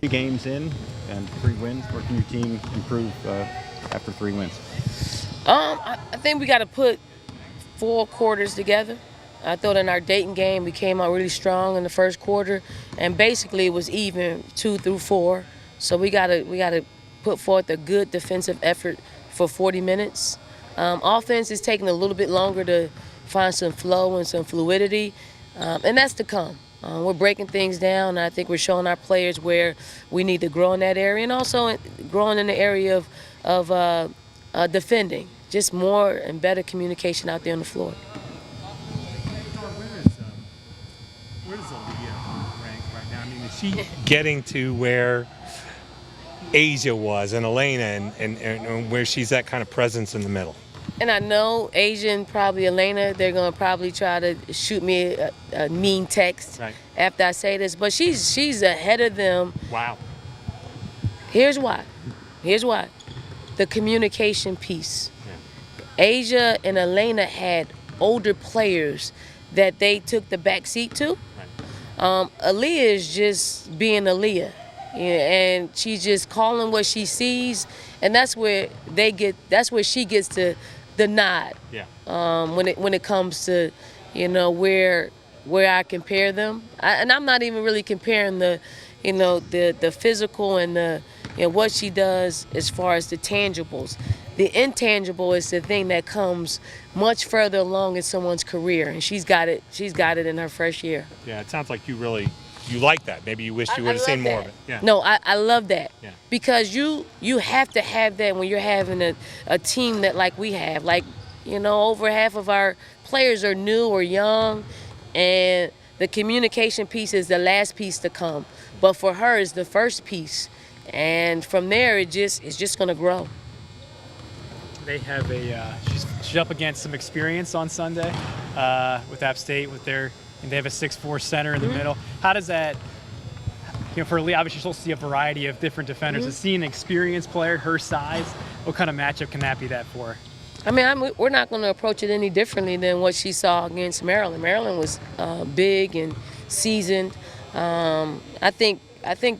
3 games in and 3 wins. Where can your team improve after 3 wins? I think we got to put 4 quarters together. I thought in our Dayton game we came out really strong in the first quarter, and basically it was even 2 through 4. So we gotta put forth a good defensive effort for 40 minutes. Offense is taking a little bit longer to find some flow and some fluidity, and that's to come. We're breaking things down, and I think we're showing our players where we need to grow in that area, and also growing in the area of defending. Just more and better communication out there on the floor. Where does Aaliyah rank right now? I mean, is she getting to where Asia was and Elena and where she's that kind of presence in the middle? And I know Asian, probably Elena, they're going to probably try to shoot me a mean text Right. after I say this, but she's ahead of them. Wow. Here's why. Here's why. The communication piece. Asia and Elena had older players that they took the back seat to. Aaliyah is just being Aaliyah, and she's just calling what she sees, and that's where she gets the nod. Yeah. When it comes to, where I compare them, and I'm not even really comparing the physical and the what she does as far as the tangibles. The intangible is the thing that comes much further along in someone's career, and she's got it. She's got it in her first year. Yeah, it sounds like you like that. Maybe you wish you would have seen more of it. Yeah. No, I love that. Yeah. Because you have to have that when you're having a team that like we have. Like, over half of our players are new or young, and the communication piece is the last piece to come. But for her, it's the first piece, and from there, it's just going to grow. They have she's up against some experience on Sunday with App State and they have a 6'4" center in the middle. How does that, for Lee, obviously you'll see a variety of different defenders. To see an experienced player her size, what kind of matchup can that be for her? I mean, we're not going to approach it any differently than what she saw against Maryland. Maryland was big and seasoned. I think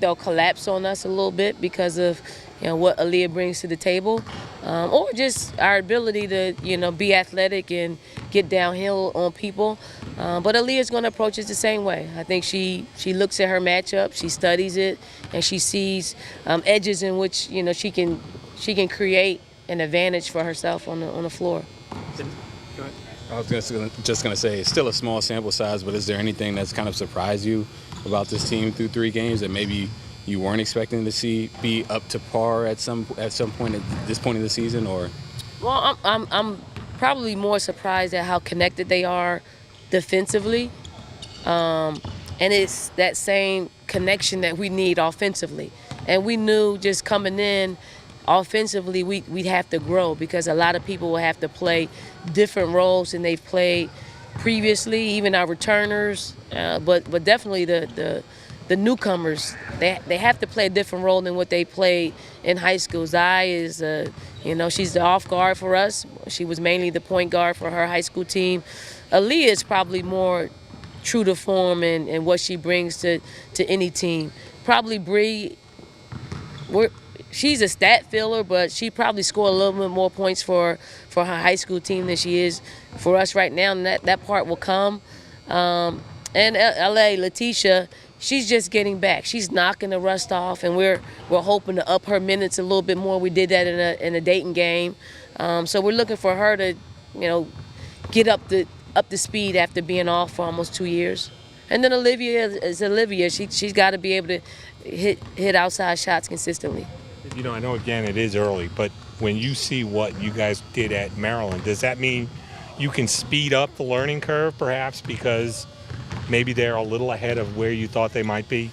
they'll collapse on us a little bit because of what Aaliyah brings to the table, or just our ability to be athletic and get downhill on people. But Aaliyah's going to approach it the same way. I think she looks at her matchup, she studies it, and she sees edges in which she can create an advantage for herself on the floor. Go ahead. I was just gonna say it's still a small sample size, but is there anything that's kind of surprised you about this team through 3 games that maybe you weren't expecting to see be up to par at some point at this point in the season? Or Well, I'm probably more surprised at how connected they are defensively, and it's that same connection that we need offensively. And we knew just coming in, offensively we'd have to grow because a lot of people will have to play different roles than they've played previously, even our returners, but definitely the newcomers, they have to play a different role than what they played in high school. Zai is, she's the off guard for us. She was mainly the point guard for her high school team. Aaliyah is probably more true to form and what she brings to any team. Probably Bree, she's a stat filler, but she probably scored a little bit more points for her high school team than she is for us right now, and that part will come. And Letitia, she's just getting back. She's knocking the rust off, and we're hoping to up her minutes a little bit more. We did that in a Dayton game, so we're looking for her to, get up to speed after being off for almost 2 years. And then Olivia is Olivia. She's got to be able to hit outside shots consistently. I know again it is early, but when you see what you guys did at Maryland, does that mean you can speed up the learning curve perhaps because maybe they're a little ahead of where you thought they might be?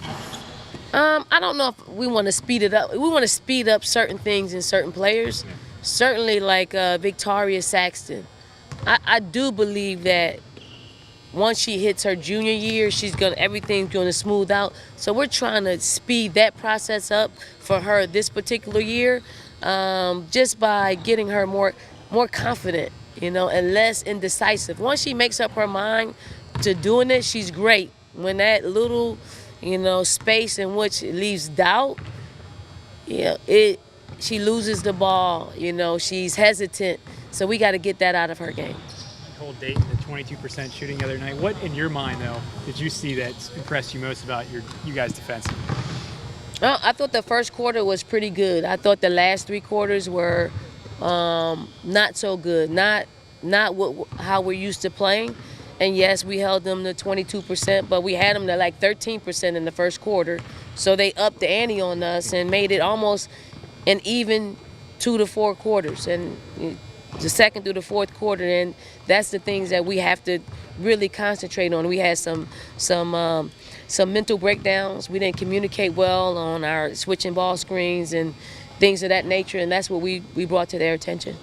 I don't know if we want to speed it up. We want to speed up certain things in certain players. Yeah. Certainly like Victoria Saxton. I do believe that once she hits her junior year, everything's gonna smooth out. So we're trying to speed that process up for her this particular year, just by getting her more confident, and less indecisive. Once she makes up her mind to doing it, she's great. When that little, space in which it leaves doubt, she loses the ball. She's hesitant. So we got to get that out of her game. Whole Dayton, the 22% shooting the other night. What, in your mind, though, did you see that impressed you most about you guys' defense? I thought the first quarter was pretty good. I thought the last 3 quarters were not so good. Not how we're used to playing. And yes, we held them to 22%, but we had them to like 13% in the first quarter. So they upped the ante on us and made it almost an even 2 to 4 quarters. And the second through the fourth quarter, and that's the things that we have to really concentrate on. We had some mental breakdowns. We didn't communicate well on our switching ball screens and things of that nature, and that's what we brought to their attention.